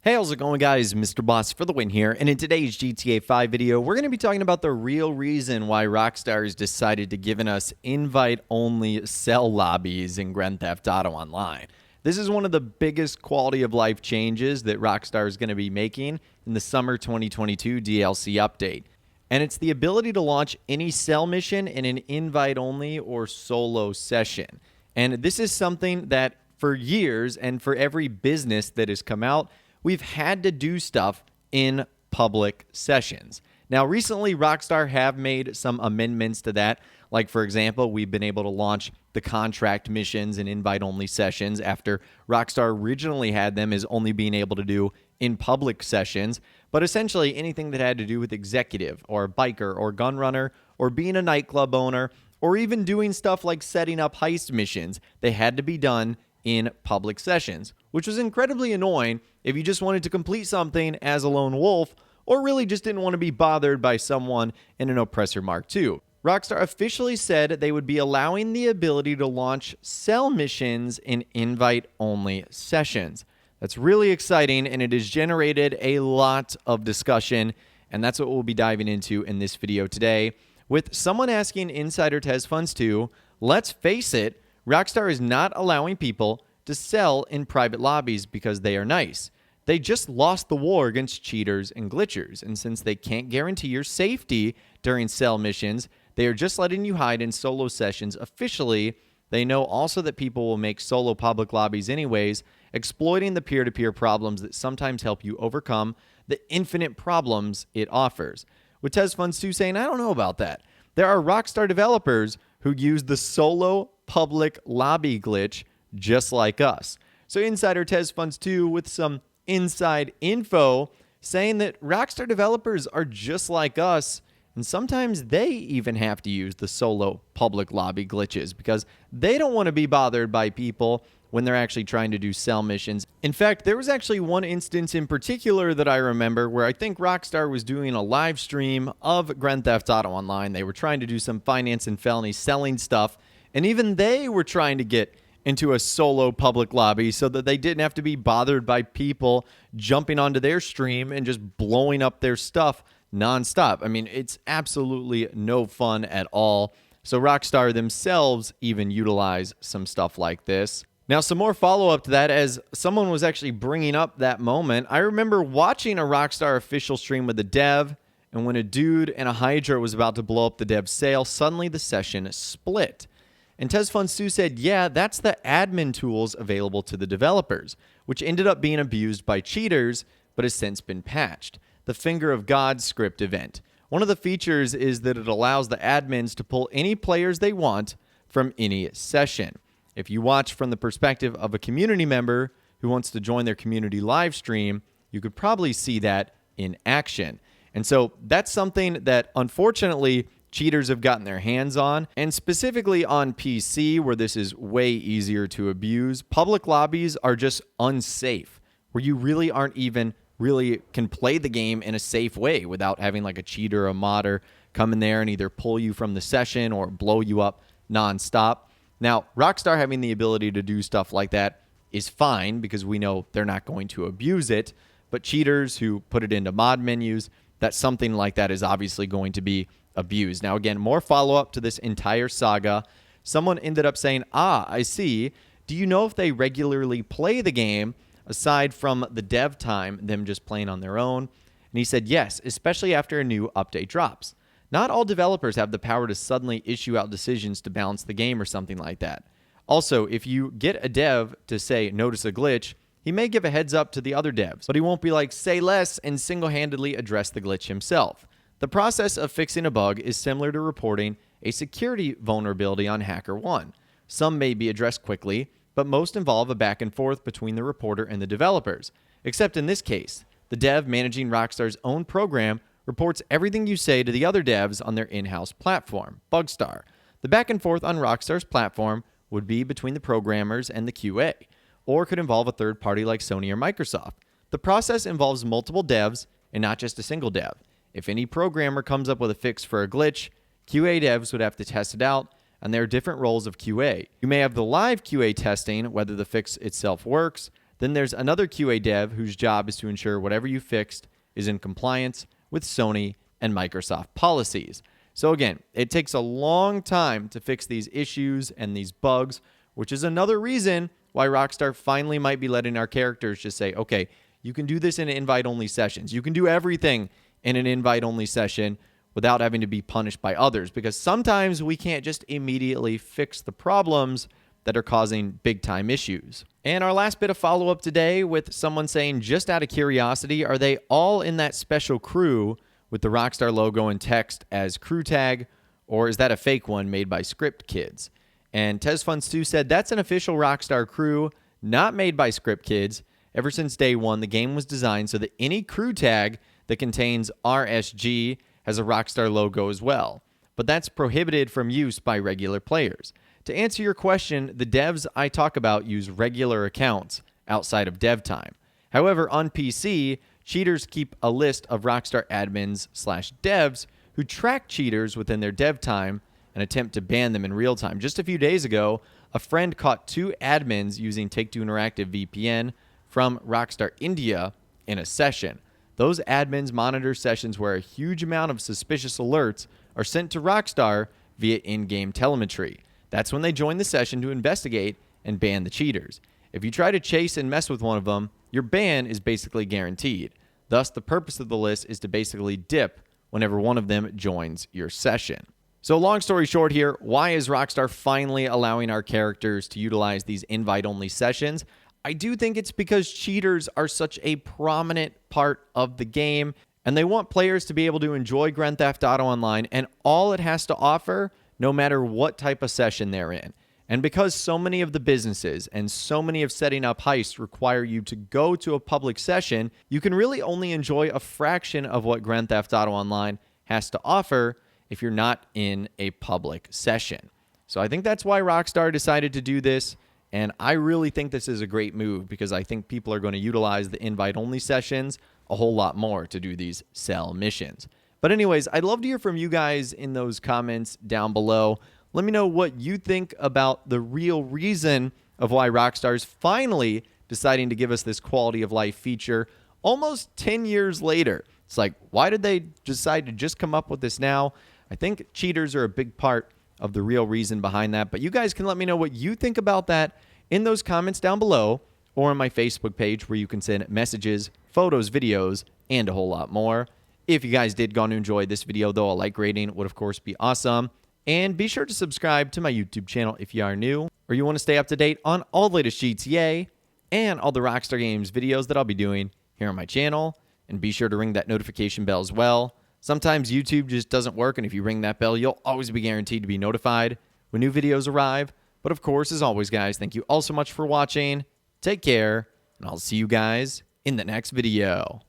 Hey, how's it going, guys? Mr. Boss for the win here, and in today's GTA 5 video, we're going to be talking about the real reason why Rockstar has decided to give us invite-only cell lobbies in Grand Theft Auto Online. This is one of the biggest quality of life changes that Rockstar is going to be making in the summer 2022 DLC update. And it's the ability to launch any cell mission in an invite-only or solo session. And this is something that for years and for every business that has come out, we've had to do stuff in public sessions. Now, recently, Rockstar have made some amendments to that. Like, for example, we've been able to launch the contract missions in invite-only sessions after Rockstar originally had them as only being able to do in public sessions. But essentially, anything that had to do with executive or biker or gun runner or being a nightclub owner or even doing stuff like setting up heist missions, they had to be done in public sessions, which was incredibly annoying if you just wanted to complete something as a lone wolf or really just didn't want to be bothered by someone in an Oppressor Mark II. Rockstar officially said they would be allowing the ability to launch cell missions in invite-only sessions. That's really exciting, and it has generated a lot of discussion, and that's what we'll be diving into in this video today. With someone asking Insider Tez Funds 2, let's face it, Rockstar is not allowing people to sell in private lobbies because they are nice. They just lost the war against cheaters and glitchers, and since they can't guarantee your safety during cell missions, they are just letting you hide in solo sessions officially. They know also that people will make solo public lobbies anyways, exploiting the peer-to-peer problems that sometimes help you overcome the infinite problems it offers. With Tez Funds 2 saying, I don't know about that. There are Rockstar developers who use the solo public lobby glitch just like us. So Insider Tez Funds 2 with some inside info saying that Rockstar developers are just like us, and sometimes they even have to use the solo public lobby glitches because they don't want to be bothered by people when they're actually trying to do cell missions. In fact, there was actually one instance in particular that I remember where I think Rockstar was doing a live stream of Grand Theft Auto Online. They were trying to do some finance and felony selling stuff, and even they were trying to get into a solo public lobby so that they didn't have to be bothered by people jumping onto their stream and just blowing up their stuff nonstop. I mean, it's absolutely no fun at all. So Rockstar themselves even utilize some stuff like this. Now, some more follow-up to that, as someone was actually bringing up that moment. I remember watching a Rockstar official stream with a dev, and when a dude in a Hydra was about to blow up the dev's sail, suddenly the session split. And Tez Funds 2 said, yeah, that's the admin tools available to the developers, which ended up being abused by cheaters, but has since been patched. The Finger of God script event. One of the features is that it allows the admins to pull any players they want from any session. If you watch from the perspective of a community member who wants to join their community live stream, you could probably see that in action. And so that's something that unfortunately cheaters have gotten their hands on, and specifically on PC where this is way easier to abuse. Public lobbies are just unsafe, where you really aren't even really can play the game in a safe way without having like a cheater or a modder come in there and either pull you from the session or blow you up nonstop. Now, Rockstar having the ability to do stuff like that is fine because we know they're not going to abuse it, but cheaters who put it into mod menus, that something like that is obviously going to be abused. Now, again, more follow-up to this entire saga. Someone ended up saying, I see. Do you know if they regularly play the game aside from the dev time, them just playing on their own? And he said, yes, especially after a new update drops. Not all developers have the power to suddenly issue out decisions to balance the game or something like that. Also, if you get a dev to say, notice a glitch, he may give a heads up to the other devs, but he won't be like, say less and single-handedly address the glitch himself. The process of fixing a bug is similar to reporting a security vulnerability on HackerOne. Some may be addressed quickly, but most involve a back and forth between the reporter and the developers. Except in this case, the dev managing Rockstar's own program reports everything you say to the other devs on their in-house platform, Bugstar. The back and forth on Rockstar's platform would be between the programmers and the QA, or could involve a third party like Sony or Microsoft. The process involves multiple devs and not just a single dev. If any programmer comes up with a fix for a glitch, QA devs would have to test it out, and there are different roles of QA. You may have the live QA testing, whether the fix itself works, Then there's another QA dev whose job is to ensure whatever you fixed is in compliance with Sony and Microsoft policies. So again, it takes a long time to fix these issues and these bugs, which is another reason why Rockstar finally might be letting our characters just say, okay, you can do this in invite-only sessions. You can do everything in an invite-only session without having to be punished by others, because sometimes we can't just immediately fix the problems that are causing big-time issues. And our last bit of follow-up today with someone saying, just out of curiosity, are they all in that special crew with the Rockstar logo and text as crew tag, or is that a fake one made by Script Kids? And TezFun2 said, that's an official Rockstar crew, not made by Script Kids. Ever since day one, the game was designed so that any crew tag that contains RSG has a Rockstar logo as well. But that's prohibited from use by regular players. To answer your question, the devs I talk about use regular accounts outside of dev time. However, on PC, cheaters keep a list of Rockstar admins/devs who track cheaters within their dev time and attempt to ban them in real time. Just a few days ago, a friend caught 2 admins using Take-Two Interactive VPN from Rockstar India in a session. Those admins monitor sessions where a huge amount of suspicious alerts are sent to Rockstar via in-game telemetry. That's when they join the session to investigate and ban the cheaters. If you try to chase and mess with one of them, your ban is basically guaranteed. Thus, the purpose of the list is to basically dip whenever one of them joins your session. So long story short here, why is Rockstar finally allowing our characters to utilize these invite-only sessions? I do think it's because cheaters are such a prominent part of the game, and they want players to be able to enjoy Grand Theft Auto Online and all it has to offer, no matter what type of session they're in. And because so many of the businesses and so many of setting up heists require you to go to a public session, you can really only enjoy a fraction of what Grand Theft Auto Online has to offer if you're not in a public session. So I think that's why Rockstar decided to do this, and I really think this is a great move because I think people are going to utilize the invite-only sessions a whole lot more to do these sell missions. But anyways, I'd love to hear from you guys in those comments down below. Let me know what you think about the real reason of why Rockstar's finally deciding to give us this quality of life feature almost 10 years later. It's like, why did they decide to just come up with this now? I think cheaters are a big part of the real reason behind that. But you guys can let me know what you think about that in those comments down below or on my Facebook page where you can send messages, photos, videos, and a whole lot more. If you guys did go on to enjoy this video, though, a like rating would, of course, be awesome. And be sure to subscribe to my YouTube channel if you are new or you want to stay up to date on all the latest GTA and all the Rockstar Games videos that I'll be doing here on my channel. And be sure to ring that notification bell as well. Sometimes YouTube just doesn't work, and if you ring that bell, you'll always be guaranteed to be notified when new videos arrive. But of course, as always, guys, thank you all so much for watching. Take care, and I'll see you guys in the next video.